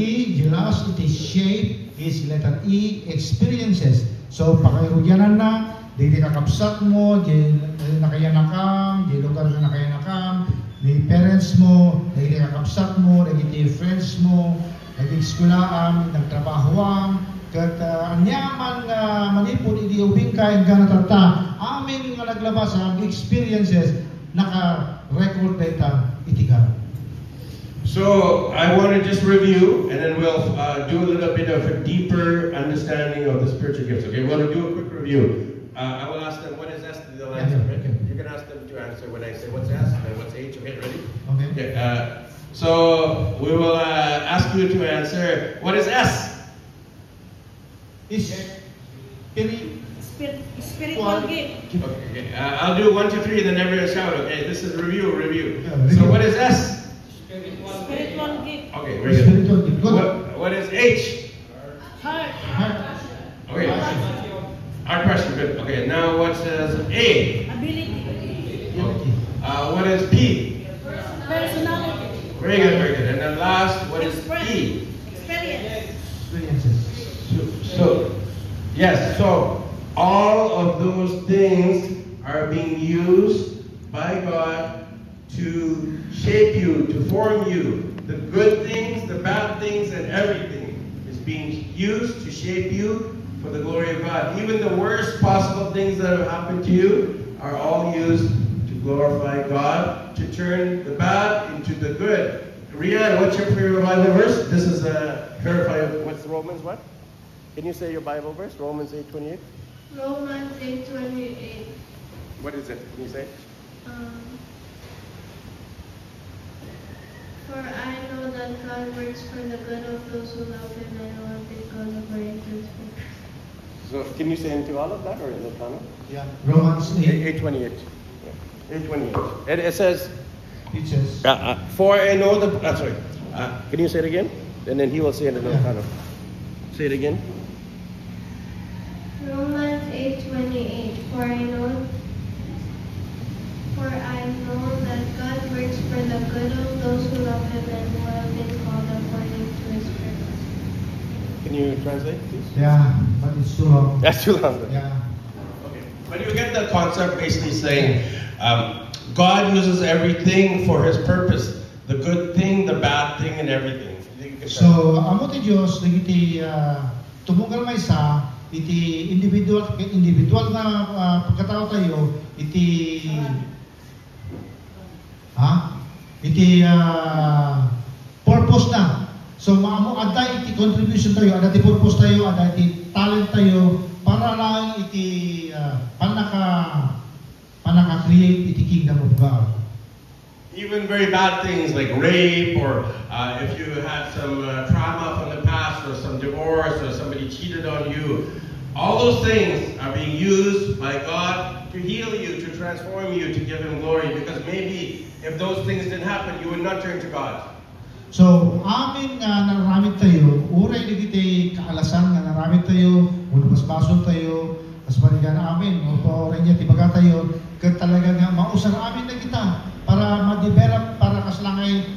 E, jelas iti shape is letter E, experiences. So pakayugyanan na, di kakapsat mo, di nakayanakam, di lugar na nakayanakam, di parents mo, di kakapsat mo, di friends mo, di eskulaan, nagtrabahoan, kat anyaman nga manipod iti ubing kain ka natata, amin nga naglabas ang experiences, naka-record data itigan. So I want to just review, and then we'll do a little bit of a deeper understanding of the spiritual gifts. Okay, we'll do a quick review. I will ask them, what is S? They'll answer, right? You can ask them to answer when I say what's S and what's H. Okay, ready? Okay. So we will ask you to answer, what is S? Is spiritual gift. Okay. I'll do 1, 2, 3, then everyone shout. Okay, this is review. Yeah, so what is S? Spiritual gift. Okay, very good. spiritual gift. What is H? Heart. Okay. Our question, good. Okay, now what says A? Ability. What is P? Personality. Very good, very good. And then last, what is E? Experience. Experiences. So, yes, so all of those things are being used by God to shape you, to form you. The good things, the bad things, and everything is being used to shape you for the glory of God. Even the worst possible things that have happened to you are all used to glorify God, to turn the bad into the good. Rian, what's your favorite Bible verse? This is what's Romans what? Can you say your Bible verse? Romans 8:28? Romans 8:28. What is it? Can you say? For I know that God works for the good of those who love Him and who have been called according to His purpose. So, can you say into all of that, or is it Tana? Yeah. Romans 8:28. 8:28. It says, it says, for I know the. Sorry. Can you say it again? And then he will say it in Tana. Say it again. Romans 8:28. For I know that God works for the good of those who love Him and who have been called according to His purpose. Can you translate, please? yeah, but it's too long. That's too long. Yeah. Okay. But you get the concept basically saying God uses everything for His purpose. The good thing, the bad thing, and everything. So, amo ti Diyos, iti tumugal may sa, iti individual na pagkatao tayo, iti purpose na. So maamo ada iti contribution tayo, ada iti purpose tayo, ada iti talent tayo para lang iti panaka-create iti kingdom of God. Even very bad things like rape, or if you had some trauma from the past, or some divorce, or somebody cheated on you, all those things are being used by God to heal you, to transform you, to give Him glory. Because maybe if those things didn't happen, you would not turn to God. So, amin nga naramit tayo, uray na kita kaalasan nga naramit tayo, unabasbason tayo, as marigan amin, o oray niya tibaga tayo, kat talaga nga mausar amin na kita, para ma-develop, para kaslangay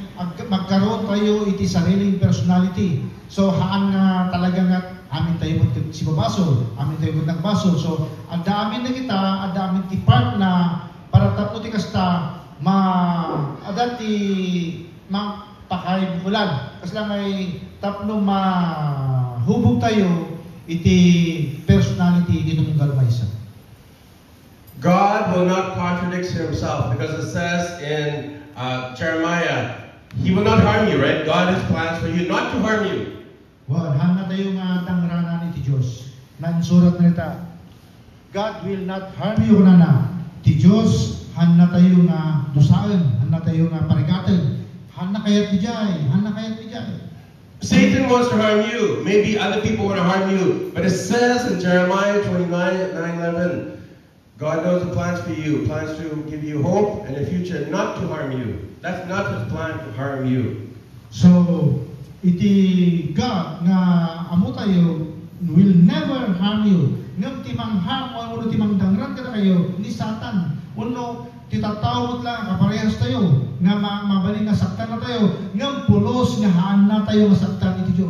magkaroon tayo iti sariling personality. So, haan nga talaga nga amin tayo si babasol, amin tayo nagbasol. So, ada amin na kita, ada amin ti part na para tapno ti kasta ada ti pakaibulan. Kasi lang ay tapno mahubog tayo iti personality iti munggal maysa. God will not contradict Himself, because it says in Jeremiah, He will not harm you, right? God has plans for you not to harm you. Well, hana tayo nga tangranan iti Diyos. Nansurat na ita, God will not harm you na. Ti Diyos, hana tayo nga dusaan, hana tayo nga parigatan, hana kayat ti jay, hana kayat ti jay. Satan wants to harm you. Maybe other people want to harm you. But it says in Jeremiah 29:9-11, God knows the plans for you, plans to give you hope and a future, not to harm you. That's not His plan to harm you. So, iti God nga amo tayo will never harm you. Ngam timang harm o uno timang dangran kada kayo ni Satan. Uno titatawot lang kaparehas tayo nga mabaling nga saktan na tayo. Ngam pulos nga haan na tayo nga saktan iti Dios.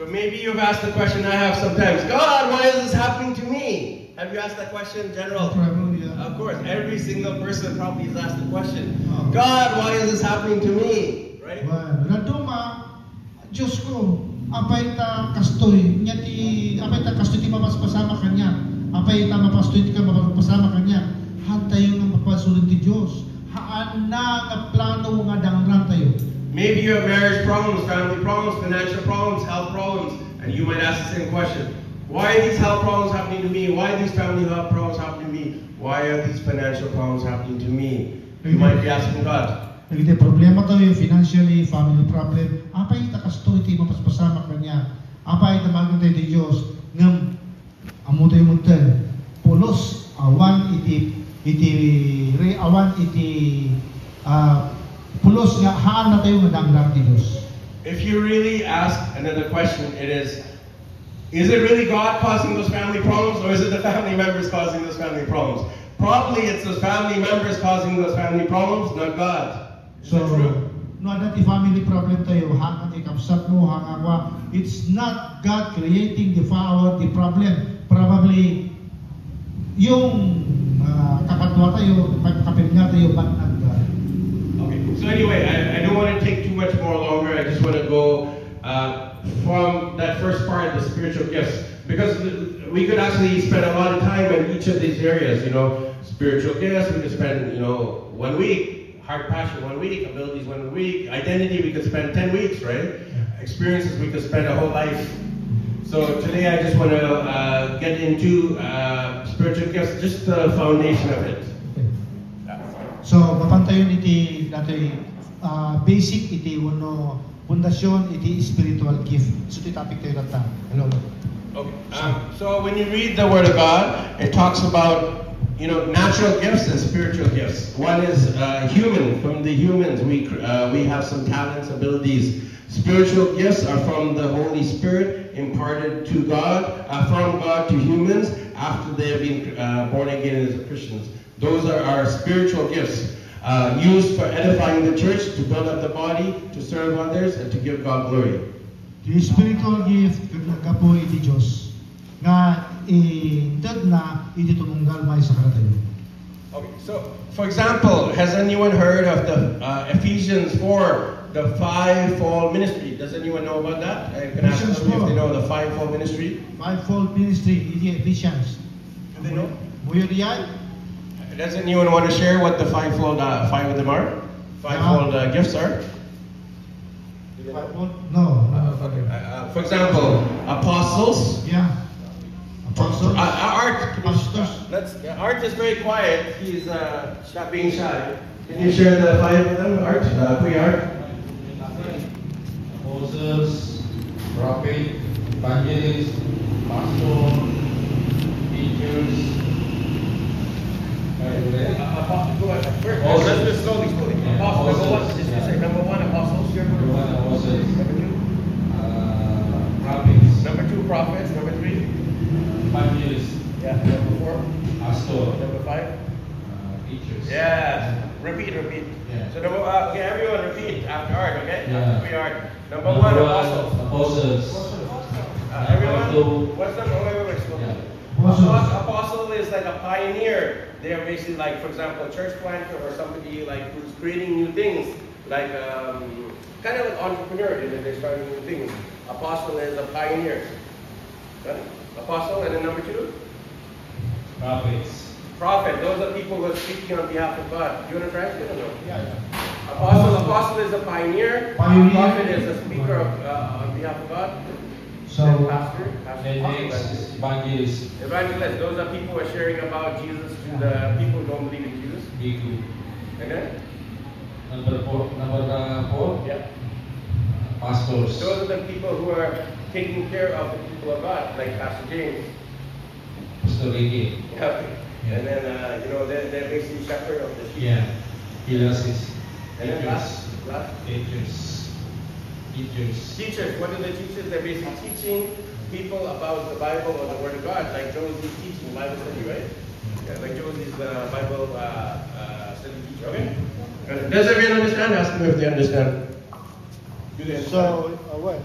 So maybe you've asked the question I have sometimes, God, why is this happening to me? Have you asked that question, General? Probably, yeah. Of course, every single person probably has asked the question, Oh. God, why is this happening to me? Right? Well, naduma, Diyos ko, apay ta kastoy, niya apay ta kastoy ti mapaspasama kanya, apay ta mapastoy ti ka mapaspasama kanya, han tayo nga mapasulod ti Diyos, haan na nga plano nga dangrang tayo. Maybe you have marriage problems, family problems, financial problems, health problems, and you might ask the same question. Why are these health problems happening to me? Why are these family health problems happening to me? Why are these financial problems happening to me? You might be asking God. Nagiti problema tayo, financially, family problem, apay ta kastoy ti mapaspasama kanya, apay ta magun tayo ti Diyos, ngam, amo tayo muntel, pulos, awan iti pulos nga haan na tayo nga dangrang ti Diyos. If you really ask another question, it is it really God causing those family problems, or is it the family members causing those family problems? Probably it's those family members causing those family problems, not God. Is So, that true? no ada ti family problem tayo, hangan ikapsat mo, hangan wa, it's not God creating the problem. Probably, yung kakatwa tayo, kapilya tayo, but not God. Okay. So anyway, I don't want to take too much more longer. I just want to go from that first part, the spiritual gifts, because we could actually spend a lot of time in each of these areas. You know, spiritual gifts. We could spend 1 week. Heart passion 1 week, abilities 1 week, identity we could spend 10 weeks, right? Experiences we could spend a whole life. So today I just want to get into spiritual gifts, just the foundation of it. So, mapantayon iti dati basic iti uno pundasyon iti spiritual gift. So, iti topic tayo data. Hello. Okay. So when you read the Word of God, it talks about natural gifts and spiritual gifts. One is human. From the humans, we have some talents, abilities. Spiritual gifts are from the Holy Spirit, imparted to God, from God to humans after they have been born again as Christians. Those are our spiritual gifts, used for edifying the church, to build up the body, to serve others, and to give God glory. The spiritual gift kaglaga po iti Diyos nga indad na iti tumunggal may sa karatayo. Okay, so for example, has anyone heard of the Ephesians 4, the fivefold ministry? Does anyone know about that? I can ask them if they know the fivefold ministry. Fivefold ministry iti Ephesians. Do they know? Buyo diyan? Does anyone want to share what the fivefold five of them are? Fivefold gifts are? Fivefold? No. For example, apostles. Yeah. Apostles. Art. Pastors. Art is very quiet. He's being shy. Can you share the five of them, Art? Art. Apostles, prophet, evangelist, pastor, teachers. Let's just slowly. Apostles. Number one, apostles. Number one, apostles. Number two. Prophets. Number two, prophets. Number three. Evangelists. Yeah. Number four. Pastor. Number five. Teachers. Yeah. Repeat. Yeah. So okay, everyone repeat after Art, okay? Yeah. After Art. Number one, apostles. Apostles. Everyone, what's the wait. Yeah. Apostle is like a pioneer. They are basically like, for example, a church planter or somebody like who's creating new things, like kind of like entrepreneur. They're starting new things. Apostle is a pioneer. Okay? Apostle, and then number two, Prophets. prophet. Those are people who are speaking on behalf of God. Do you want to translate or no? Yeah. Apostle is a pioneer. Pioneer. Prophet is a speaker on behalf of God. So, Then pastor. And next, evangelist. Evangelists, those are people who are sharing about Jesus to the people who don't believe in Jesus. Bigu. And then? Number four. Yeah. Pastors. Those are the people who are taking care of the people of God, like Pastor James. Pastor Ricky. Yeah. And then, they're basically shepherd of the sheep. Yeah. Pillars is And then last? teachers. Teachers, what are the teachers? They're basically teaching people about the Bible or the Word of God, like Josie's teaching Bible study, right? Yeah, like Josie's Bible study teacher, okay? Does everyone understand? Ask them if they understand. Do they understand? what?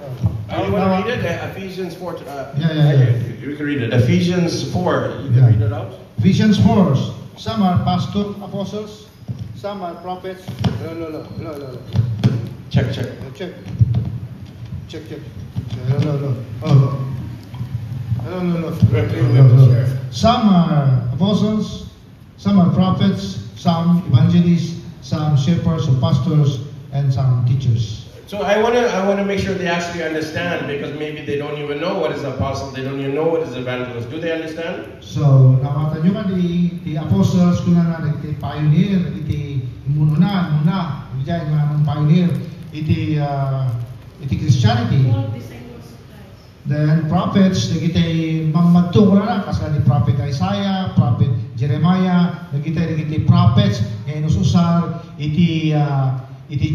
You want to read it? Ephesians 4. Yeah. You can read it. Ephesians 4. You can Yeah. read it out. Ephesians 4. Some are pastors, apostles. Some are prophets. Hello. Check. Check. Hello. Oh. Hello. Some are apostles. Some are prophets. Some evangelists. Some shepherds or pastors, and some teachers. So I want to make sure they actually understand, because maybe they don't even know what is apostle, they don't even know what is evangelist. Do they understand? So, nawatan nyo man the apostles, kuna na iti pioneer, iti muna, diyan nga ng pioneer, iti Christianity. All disciples of Christ. Then prophets, nagitay mamagtong na kasla ni Prophet Isaiah, Prophet Jeremiah, nagitay prophets, ngayon ususar, iti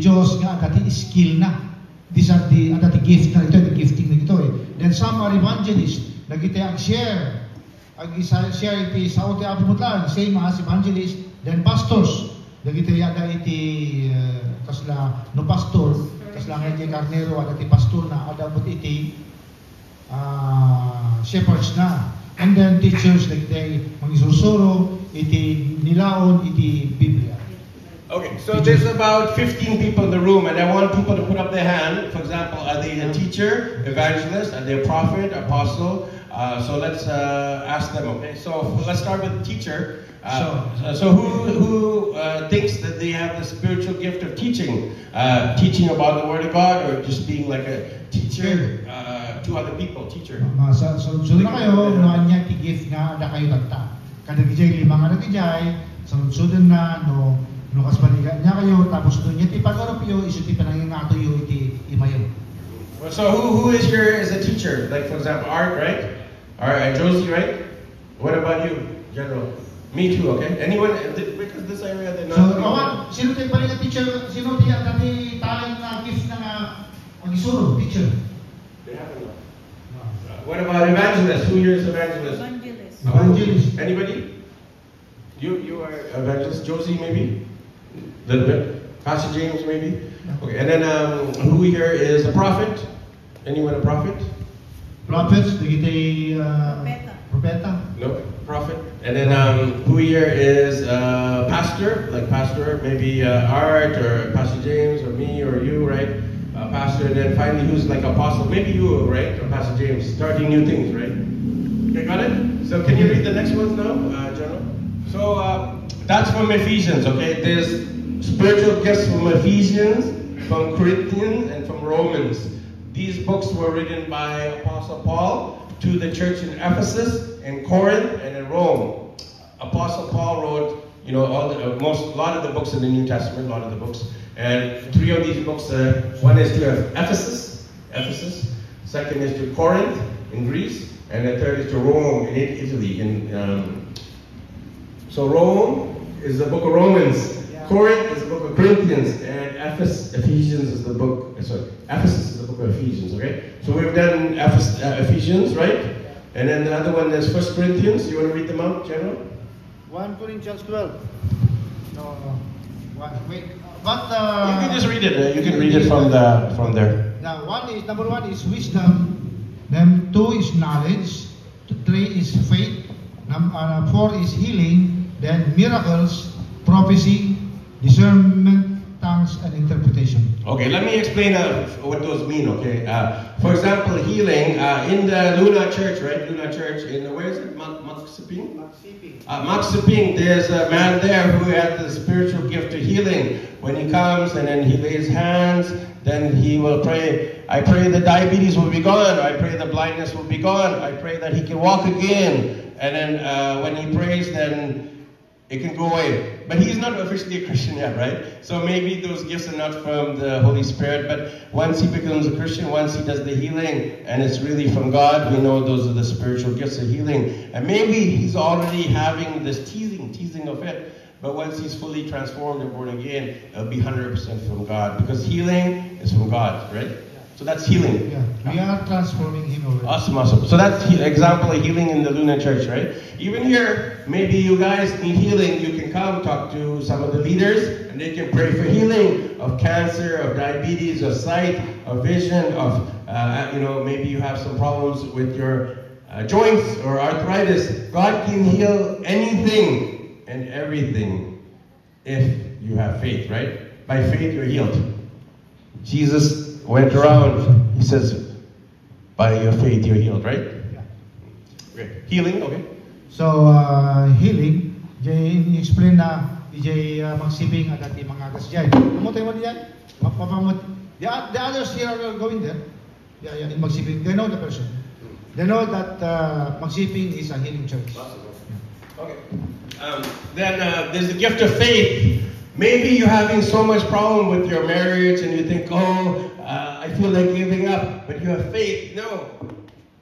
Diyos nga agati skill na. These are the gift na ito, the gifting na ito eh. Then some are evangelists, nagitay share iti sa uti apumutlan, same as evangelists. Then pastors, nagitay aga iti kasla no pastor, kasla nga iti karnero, agati pastor na, adabot iti shepherds na. And then teachers, nagitay mangisusuro, iti nilaon, iti Biblia. Okay, so there's about 15 people in the room, and I want people to put up their hand. For example, are they a teacher, evangelist, are they a prophet, apostle? So let's ask them, okay? So let's start with the teacher. So who thinks that they have the spiritual gift of teaching? Teaching about the Word of God, or just being like a teacher to other people, teacher? So na kayo, noanya ti gift nga, ada kayo tagta. Kada gijay lima nga nagijay, sunod-sunod na, no kasbaligan niya kayo, tapos doon niya ti pag-oropyo, iso ti panangin nga ito yung iti imayo. So who is here is a teacher? Like for example, Art, right? Alright, Josie, right? What about you, General? Me too, okay? Anyone, because this area they're So, not... awan, sino tayo pala teacher, sino tayo dati talent na gift na nga mag-isuro, teacher? They have enough. What about evangelist? Who here is evangelist? Evangelist. Evangelist. Anybody? You are evangelist. Josie, maybe? A little bit. Pastor James, maybe? Okay, and then who here is a prophet? Anyone a prophet? Prophets, nagitay propeta. No, prophet. And then who here is pastor? Like pastor, maybe Art or Pastor James or me or you, right? Pastor. And then finally, who's like apostle? Maybe you, right? Or Pastor James, starting new things, right? Okay, got it? So can you read the next ones now, General? So that's from Ephesians, okay? There's spiritual gifts from Ephesians, from Corinthians, and from Romans. These books were written by Apostle Paul to the church in Ephesus, in Corinth, and in Rome. Apostle Paul wrote, a lot of the books in the New Testament, a lot of the books. And 3 of these books, one is to Ephesus. Second is to Corinth in Greece, and the third is to Rome in Italy. So Rome is the book of Romans. Corinth is the book of Corinthians, and Ephesus is the book of Ephesians, okay? So we've done Ephesians, right? And then the other one is 1 Corinthians. You want to read them out, General? 1 Corinthians 12. No. Wait. But you can just read it. You can read it from there. Now, number one is wisdom. Then 2 is knowledge. 3 is faith. 4 is healing. Then miracles, prophecy, discernment, tongues, and interpretation. Okay, let me explain what those mean, okay? For example, healing, in the Luna Church, right? Luna Church, where is it? Maksiping? Maksiping, there's a man there who has the spiritual gift of healing. When he comes and then he lays hands, then he will pray. I pray the diabetes will be gone. I pray the blindness will be gone. I pray that he can walk again. And then when he prays, then it can go away. But he's not officially a Christian yet, right? So maybe those gifts are not from the Holy Spirit, but once he becomes a Christian, once he does the healing, and it's really from God, we know those are the spiritual gifts of healing. And maybe he's already having this teasing of it, but once he's fully transformed and born again, it'll be 100% from God, because healing is from God, right? So that's healing. Yeah, we are transforming him already. Awesome, awesome. So that's example of healing in the Luna Church, right? Even here, maybe you guys need healing. You can come talk to some of the leaders, and they can pray for healing of cancer, of diabetes, of sight, of vision, of maybe you have some problems with your joints or arthritis. God can heal anything and everything if you have faith, right? By faith, you're healed. Jesus went around, he says, by your faith you're healed, right? Yeah. Okay. Healing, okay. So, healing, jay explain na, jay magsibing at ating mga agas dyan. Namutay mo diyan? Mapapamut. The others here are going there. Yeah, in magsibing. They know the person. They know that magsibing is a healing church. Okay. Then there's the gift of faith. Maybe you're having so much problem with your marriage and you think, I feel like giving up, but you have faith. No.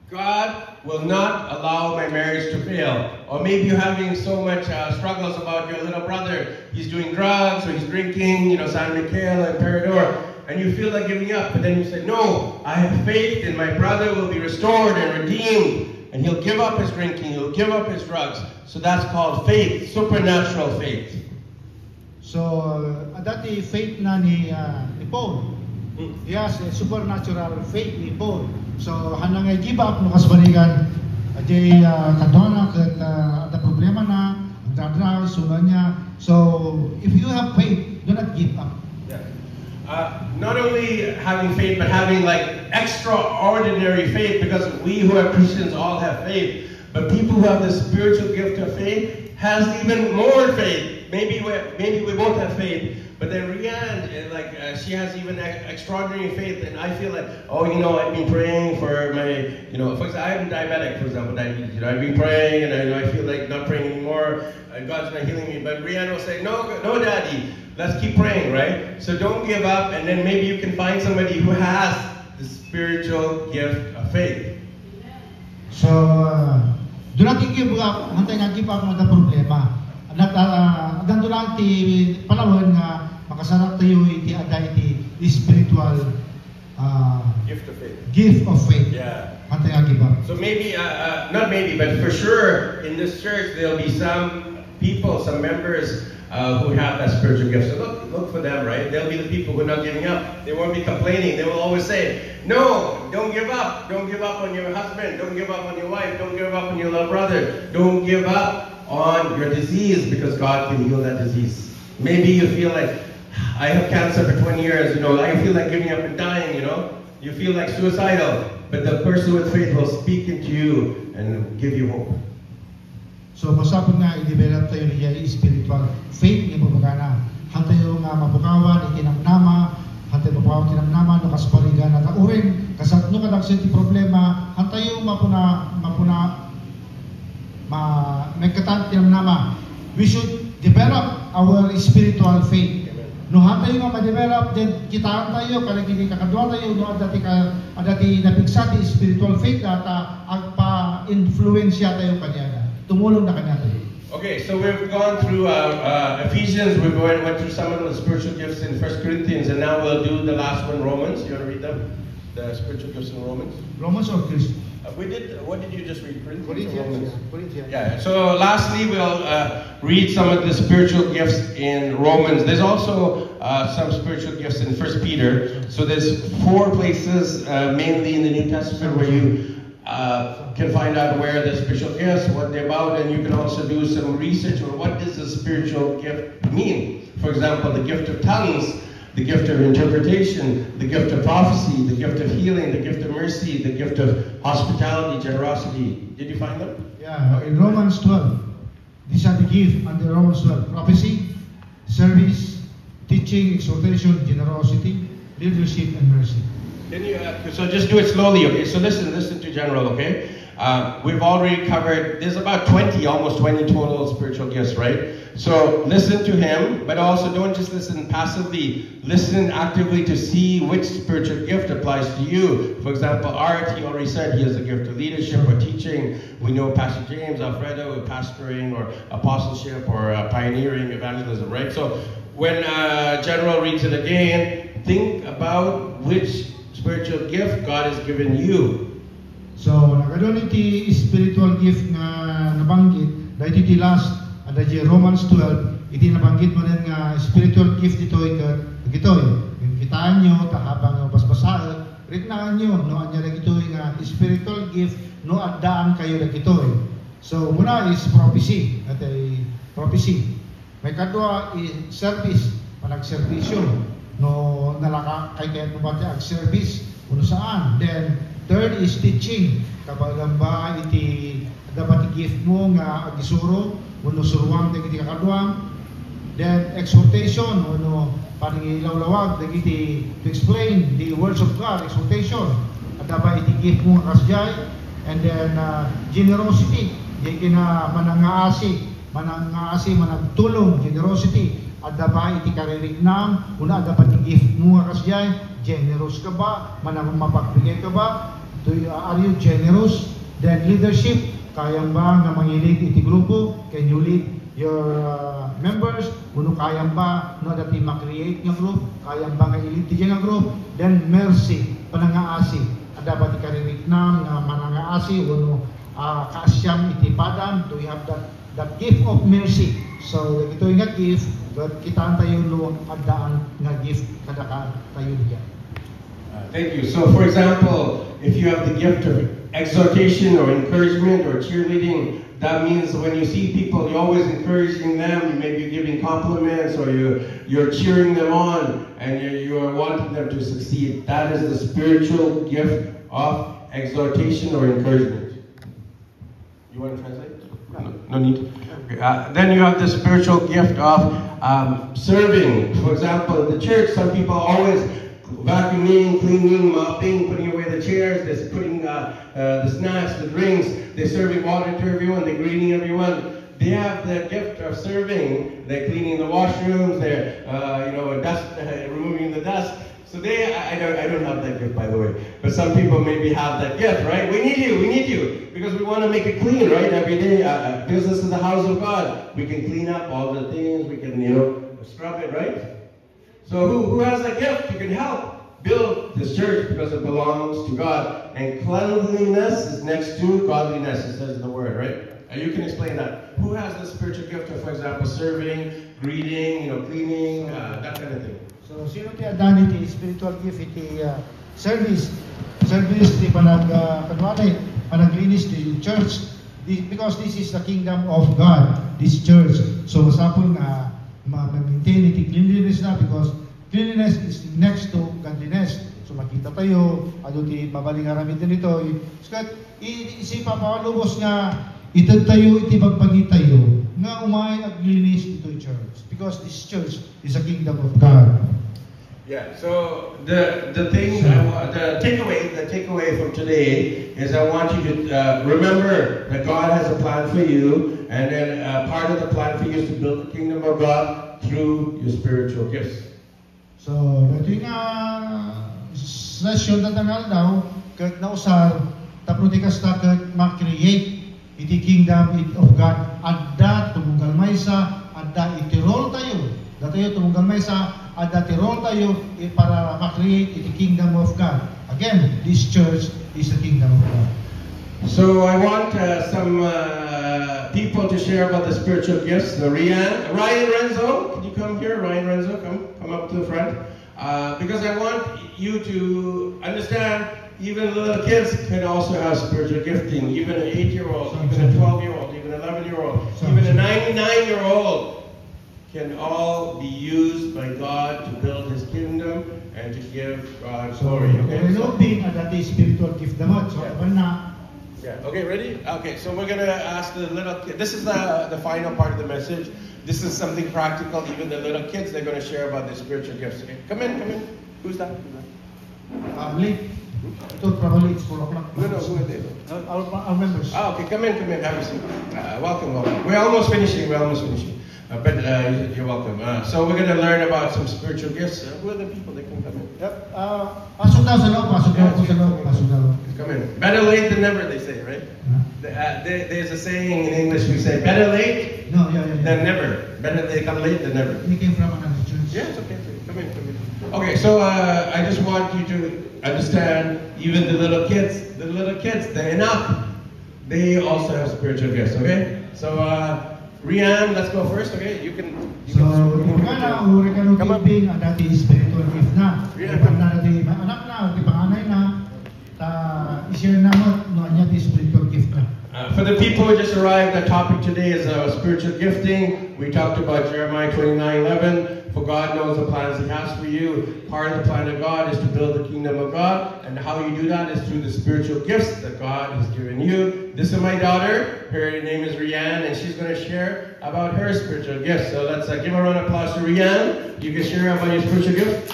God will not allow my marriage to fail. Or maybe you're having so much struggles about your little brother. He's doing drugs or he's drinking, San Miguel and Peridor, and you feel like giving up. But then you say, no, I have faith and my brother will be restored and redeemed. And he'll give up his drinking, he'll give up his drugs. So that's called faith, supernatural faith. So, dati faith na ni Paul. He has a supernatural faith ni Paul. So, hanang ay give up no kasbaligan. Adi kadona ket ada problema na dadra sunan niya. So, if you have faith, do not give up. Yeah. Not only having faith, but having like extraordinary faith, because we who are Christians all have faith. But people who have the spiritual gift of faith has even more faith. Maybe we both have faith, but then Rianne, she has even extraordinary faith, and I feel like, I've been praying for my, for example, I'm diabetic, for example, diabetes. I've been praying, and I feel like not praying anymore, and God's not healing me. But Rianne will say, no, Daddy, let's keep praying, right? So don't give up, and then maybe you can find somebody who has the spiritual gift of faith. So, do not give up. Hantay nga give up mga problema. Ganto lang ti panahon nga makasarap tayo iti aday iti spiritual gift of faith. Yeah. Hantay nga give up. So maybe, not maybe, but for sure in this church there'll be some people, some members who have that spiritual gift. So look for them, right? They'll be the people who are not giving up. They won't be complaining. They will always say, no, don't give up. Don't give up on your husband. Don't give up on your wife. Don't give up on your little brother. Don't give up on your disease, because God can heal that disease. Maybe you feel like, I have cancer for 20 years, I feel like giving up and dying, You feel like suicidal, but the person with faith will speak into you and give you hope. So, pasapon nga, i-develop tayo niya spiritual faith ni Bubagana. Hantayo nga mabukawan, itinamnama, hantayo mabukawan, itinamnama, no kaspaligan, at uring, kasat no kadagsin ti problema, hantayo mapuna, nagkatan tinamnama. We should develop our spiritual faith. No hantayo nga ma-develop, then kitaan tayo, kalagini kakadwa tayo, no adati napigsa ti spiritual faith, at agpa-influensya tayo kanya. Tumulong na kanya tayo. Okay, so we've gone through Ephesians, we went through some of the spiritual gifts in 1 Corinthians, and now we'll do the last one, Romans. You want to read them? The spiritual gifts in Romans? Romans or Christ? What did you just read? Corinthians. Or Romans? Corinthians. Yeah, so lastly we'll read some of the spiritual gifts in Romans. There's also some spiritual gifts in 1 Peter. So there's 4 places, mainly in the New Testament, where you can find out where the spiritual gifts, what they're about, and you can also do some research on what does a spiritual gift mean. For example, the gift of tongues, the gift of interpretation, the gift of prophecy, the gift of healing, the gift of mercy, the gift of hospitality, generosity. Did you find them? Yeah, in Romans 12, these are the gifts under Romans 12. Prophecy, service, teaching, exhortation, generosity, leadership, and mercy. Then so just do it slowly, okay? So listen to General, okay? We've already covered, there's about 20, almost 20 total spiritual gifts, right? So listen to him, but also don't just listen passively. Listen actively to see which spiritual gift applies to you. For example, Art, he already said he has a gift of leadership or teaching. We know Pastor James, Alfredo, with pastoring or apostleship or pioneering evangelism, right? So when General reads it again, think about which spiritual gift God has given you. So, naganoon iti spiritual gift nga nabanggit, dahil iti last, ada di Romans 12, iti nabanggit mo rin nga spiritual gift dito, ito, yung kitaan nyo, habang basbasaan, rinaan nyo, no, anya na ito, nga spiritual gift, no, addaan kayo na ito. So, muna is prophecy, at prophecy. May kadwa is service, panagservisyo, no, nalaka, kaya nabati ang service, kung saan. Then, third is teaching. Kapag ba iti dapat i-gift mo nga agisuro, uno suruang dagiti kakadwang. Then exhortation, uno paningilawlawag dagiti to explain the words of God, exhortation. At dapat iti-gift mo nga kasjay. And then generosity, di kina manangaasi, managtulong, generosity. At dapat iti kaririknam, una dapat i-gift mo nga kasjay. Generous ka ba? Mapagbigay ka ba? Are you generous? Then leadership, kayang ba nga mangilig iti grupo? Can you lead your members? Uno kayang ba no dati ma-create nga group? Kayang ba nga i-lead ti nga group? Then mercy, panangaasi. At dapat ikariknam nga manangaasi uno kaasyam iti padam. Do we have that gift of mercy? So ito yung nga gift, kitaan tayo no adaan nga gift kada tayo diyan. Thank you. So, for example, if you have the gift of exhortation or encouragement or cheerleading, that means when you see people, you're always encouraging them. You may be giving compliments or you're cheering them on and you are wanting them to succeed. That is the spiritual gift of exhortation or encouragement. You want to translate? No need. Okay. Then you have the spiritual gift of serving. For example, in the church, some people are always vacuuming, cleaning, mopping, putting away the chairs, they're putting the snacks, the drinks, they're serving water to everyone, they're greeting everyone. They have the gift of serving. They're cleaning the washrooms, they're removing the dust. So I don't have that gift, by the way. But some people maybe have that gift, right? We need you, because we want to make it clean, right? Every day, business is the house of God. We can clean up all the things, we can, scrub it, right? So who has that gift? You can help build this church because it belongs to God. And cleanliness is next to godliness, it says in the word, right? You can explain that. Who has the spiritual gift of, for example, serving, greeting, cleaning, that kind of thing? So, sino ti adan iti spiritual gift iti service ti panaglinis ti church. Because this is the kingdom of God, this church. So, masapol nga ma-maintain iti cleanliness na because cleanliness is next to godliness. So makita tayo, ti babaling aramid din ito. Si papalubos nga itad tayo, iti bagbagi tayo, nga umay aglinis ito church. Because this church is a kingdom of God. Yeah, so the takeaway from today is I want you to remember that God has a plan for you, and then part of the plan for you is to build the kingdom of God through your spiritual gifts. So, ito yung session na tangal daw, kahit nausar, tapos ka ma-create iti kingdom of God, adda tumugal may sa, adda itirol tayo, datayo tumugal may sa, adda tirol tayo, para ma-create iti kingdom of God. Again, this church is the kingdom of God. So I want some people to share about the spiritual gifts. Ryan Renzo, can you come here? Ryan Renzo, come up to the front. Because I want you to understand, even little kids can also have spiritual gifting. Even an 8-year-old, even a 12-year-old, even an 11-year-old, even a 99-year-old can all be used by God to build His kingdom and to give God glory. Okay? So, being that is spiritual gift naman. So, yeah. Okay, ready? Okay, so we're going to ask the little kid. This is the final part of the message. This is something practical. Even the little kids, they're going to share about their spiritual gifts. Okay? Come in. Who's that? Late. Ito probably it's 4 o'clock. No, who are they? Our members. Okay, come in. Have a seat. Welcome. We're almost finishing. But you're welcome. So we're going to learn about some spiritual gifts. Who are the people that can come in? Yep. Pasok daw sa loob. Come in. Better late than never, they say, right? There's a saying in English, we say, better late than never. Better they come late than never. He came from another church. Yeah, it's okay. Come in. Okay, so I just want you to understand, even the little kids, they're enough. They also have spiritual gifts, okay? So, Rian, let's go first, okay? You can So, kumbaga na, uri ka nung Come up. giving, ang dati spiritual gift na. Yeah. Pag na dati, anak na, di panganay na, i-share na mo, no, anya di spiritual gift na. For the people who just arrived, the topic today is spiritual gifting. We talked about Jeremiah 29:11. For God knows the plans He has for you. Part of the plan of God is to build the kingdom of God. And how you do that is through the spiritual gifts that God has given you. This is my daughter. Her name is Rianne, and she's going to share about her spiritual gifts. So let's give a round of applause to Rianne. You can share about your spiritual gift.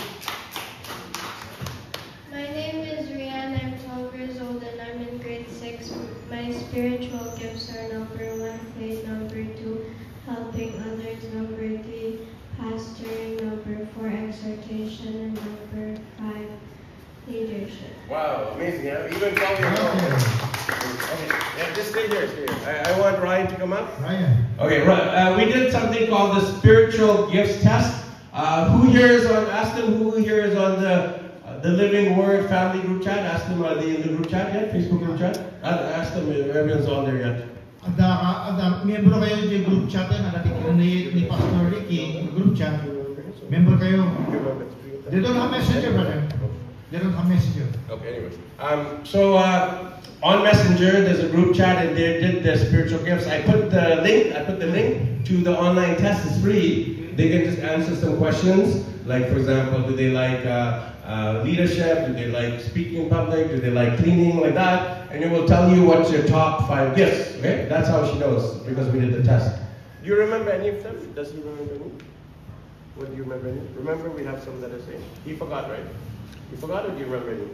My name is Rianne. I'm 12 years old and I'm in grade 6. My spiritual gifts are number 1, faith, number 2, helping others, number 3, pastoring, number 4, exhortation, and number 5, leadership. Wow, amazing. Huh? Even 12 years old. Okay, yeah, just stay here. I want Ryan to come up. Ryan. Okay, right. We did something called the spiritual gifts test. Who here is on? Ask them who here is on the Living Word family group chat. Ask them, are they in the group chat yet? Facebook group chat? Ask them if everyone's on there yet. Member kayo sa group chat na natin ni Pastor Ricky, group chat. Member kayo. They don't have messenger, brother. They don't have messenger. Okay, anyway. So on Messenger, there's a group chat, and they did the spiritual gifts. I put the link to the online test. It's free. They can just answer some questions, like for example, do they like leadership? Do they like speaking in public? Do they like cleaning, like that? And it will tell you what's your top 5 gifts. Okay, that's how she knows because we did the test. Do you remember any of them? Does he remember any? What do you remember any? Remember, we have some that are saying. He forgot, right? You forgot, or do you remember any?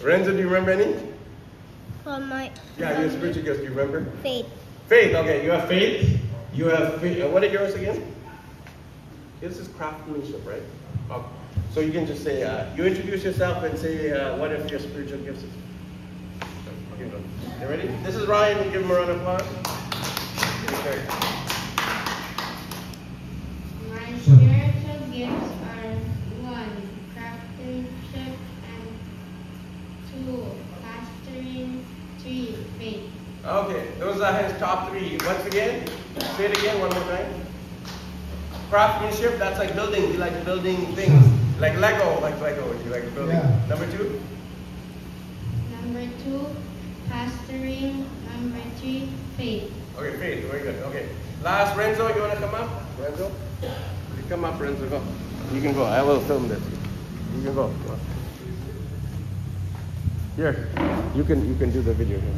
Renzo, do you remember any? For my Yeah, your spiritual gifts. Do you remember? faith. Faith. Okay, you have faith. You have faith. What are yours again? This is craftsmanship, right? Okay. So you can just say, you introduce yourself and say what are your spiritual gifts. Okay, go. You ready? This is Ryan. We'll give him a round of applause. Okay. My spiritual gifts are 1, craftsmanship, and 2, pastoring, 3, faith. Okay, those are his top 3. Once again, say it again one more time. Craftsmanship, that's like building. He likes building things. Like Lego, you like building. Yeah. Number 2? Number 2, pastoring. Number 3, faith. Okay, faith, very good. Okay. Last, Renzo, you want to come up? Renzo? You come up, Renzo, go. You can go. I will film this. You can go. Go. Here, you can do the video here.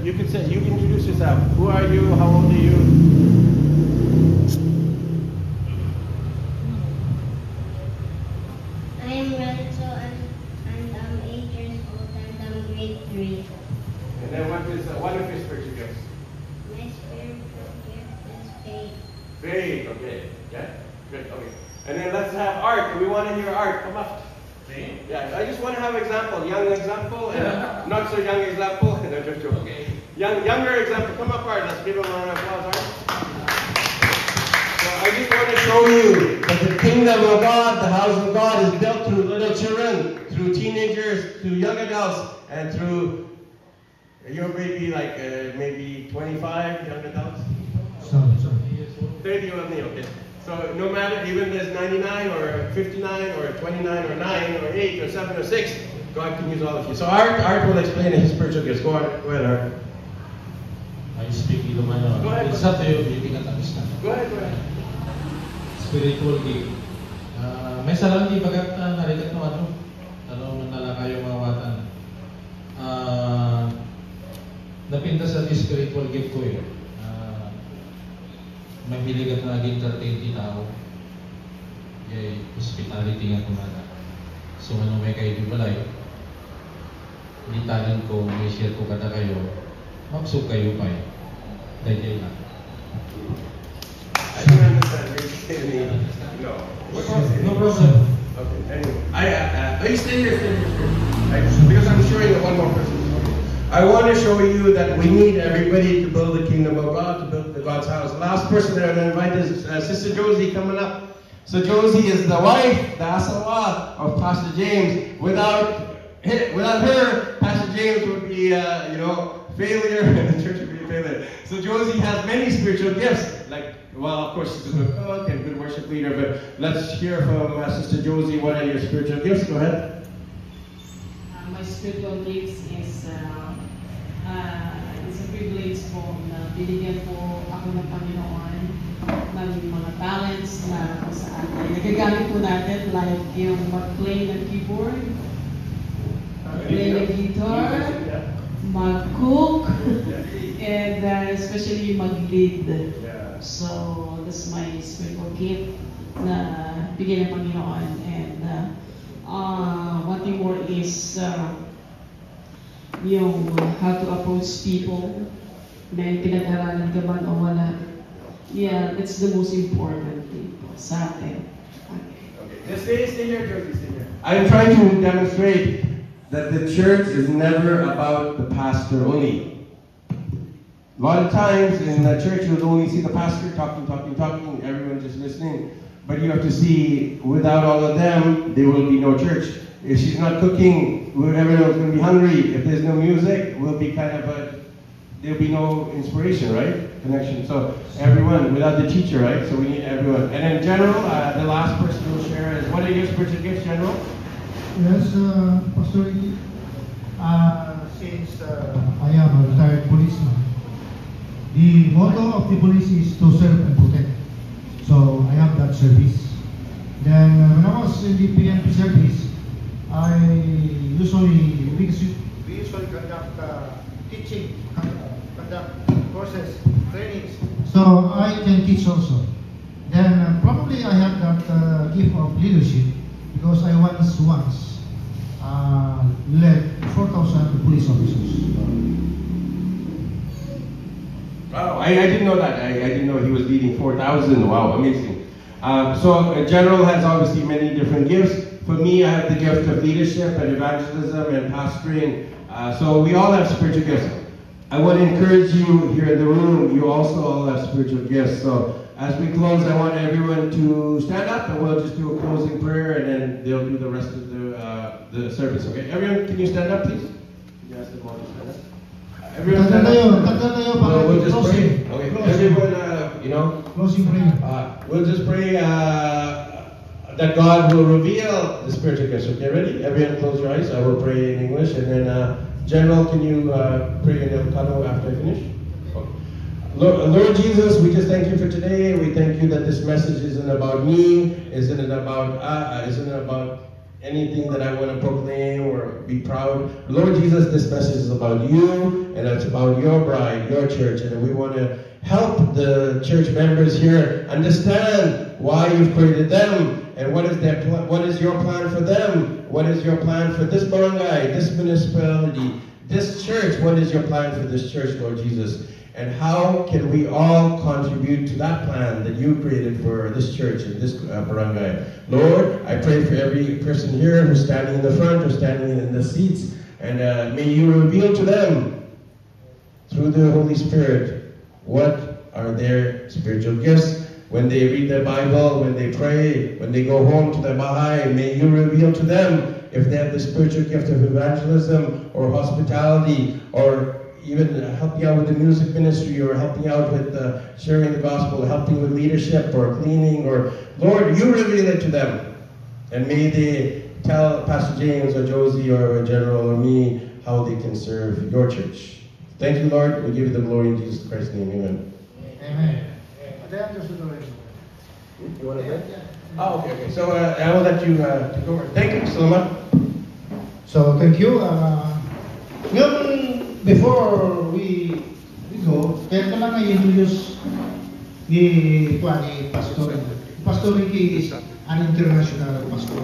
You can say, you can introduce yourself. Who are you? How old are you? I am Renzo and I'm 8 years old and I'm grade 3. And then what is one of your spiritual gifts? My spiritual gift is faith. Faith, okay. Yeah? Good, okay. And then let's have Art. We want to hear Art. Come up. Yeah, I just want to have example. Young example and not so young example. No, just joking. Okay. Younger example. Come up, Art. Let's give him a round of applause, Art. So I just want to show you that the kingdom of God, the house of God, is built through little children, through teenagers, through young adults, and through your baby, like maybe 25 young adults. Sorry. 30 only, okay. So no matter, even there's 99 or 59 or 29 or 9 or 8 or 7 or 6, God can use all of you. So Art will explain his spiritual gifts. Go ahead, Art. I speak Ilocano. Go ahead. It's up to you if you can understand. Go ahead. Spiritual gift. May salang di bagat narikat no ano. Ano manala kayo mawatan. Napinta sa di spiritual gift ko eh. Mahilig at nag-entertain din ako. Yay, hospitality nga kumana. So ano may kayo di balay. Hindi talent ko, may share ko kada kayo. Magsug kayo pa eh. Dahil lang. I don't understand. No. No problem. Okay. Anyway, you stay here. Because I'm showing one more person. I want to show you that we need everybody to build the kingdom of God, to build the God's house. The last person that I'm going to invite is Sister Josie coming up. So Josie is the wife, the asawa of Pastor James. Without her, Pastor James would be, failure, and the church would be a failure. So Josie has many spiritual gifts. Of course, she's a good cook and good worship leader, but let's hear from Sister Josie. What are your spiritual gifts? Go ahead. My spiritual gifts is it's a privilege po na binigyan po ako ng Panginoon ng mga talents na kung saan ay nagagamit po natin like yung mag-play ng keyboard, mag-play ng guitar, mag-cook, and especially mag-lead. So that's my spiritual gift na bigyan ng Panginoon. And one thing more is yung how to approach people. May pinag-aralan ka man o wala. Yeah, that's the most important thing po sa atin. Okay. Stay here, Josie. Stay here. I'm trying to demonstrate that the church is never about the pastor only. A lot of times in the church you'll only see the pastor talking, everyone just listening. But you have to see, without all of them, there will be no church. If she's not cooking, everyone's going to be hungry. If there's no music, there'll be no inspiration, right? Connection. So everyone, without the teacher, right? So we need everyone. And in general, the last person who will share is, what are your spiritual gifts, General? Yes, Pastor Ricky. Since I am a retired policeman, the motto of the police is to serve and protect. So I have that service. Then when I was in the PNP service, we usually conduct teaching, conduct courses, trainings. So I can teach also. Then probably I have that gift of leadership because I once led 4,000 police officers. Wow, I didn't know that. I didn't know he was leading 4,000. Wow, amazing. So General has obviously many different gifts. For me, I have the gift of leadership and evangelism and pastoring. So we all have spiritual gifts. I want to encourage you here in the room, you also all have spiritual gifts. So as we close, I want everyone to stand up and we'll just do a closing prayer and then they'll do the rest of the service. Okay, everyone, can you stand up, please? You ask them all to stand up. Everyone stand up. We'll just pray. Okay, everyone, Closing prayer. We'll just pray that God will reveal the spiritual gifts. Okay, ready? Everyone close your eyes. I will pray in English and then General, can you pray in Ilocano after I finish? Okay. Lord Jesus, we just thank you for today. We thank you that this message isn't about me, isn't about anything that I want to proclaim or be proud. Lord Jesus, this message is about you, and it's about your bride, your church, and we want to help the church members here understand why you've created them, and what is your plan for them? What is your plan for this barangay, this municipality, this church? What is your plan for this church, Lord Jesus? And how can we all contribute to that plan that you created for this church and this barangay? Lord, I pray for every person here who's standing in the front or standing in the seats, and may you reveal to them through the Holy Spirit what are their spiritual gifts. When they read their Bible, when they pray, when they go home to their bahay, may you reveal to them if they have the spiritual gift of evangelism or hospitality or even helping out with the music ministry or helping out with sharing the gospel, helping with leadership or cleaning, or Lord, you reveal it to them. And may they tell Pastor James or Josie or General or me how they can serve your church. Thank you, Lord. We give you the glory in Jesus Christ's name. Amen. Amen. You want to pray? Oh, okay. So I will let you take over. Thank you, Salamat. So thank you. Before we go, kaya ko lang i-introduce ni Pastor. Pastor Ricky is an international pastor.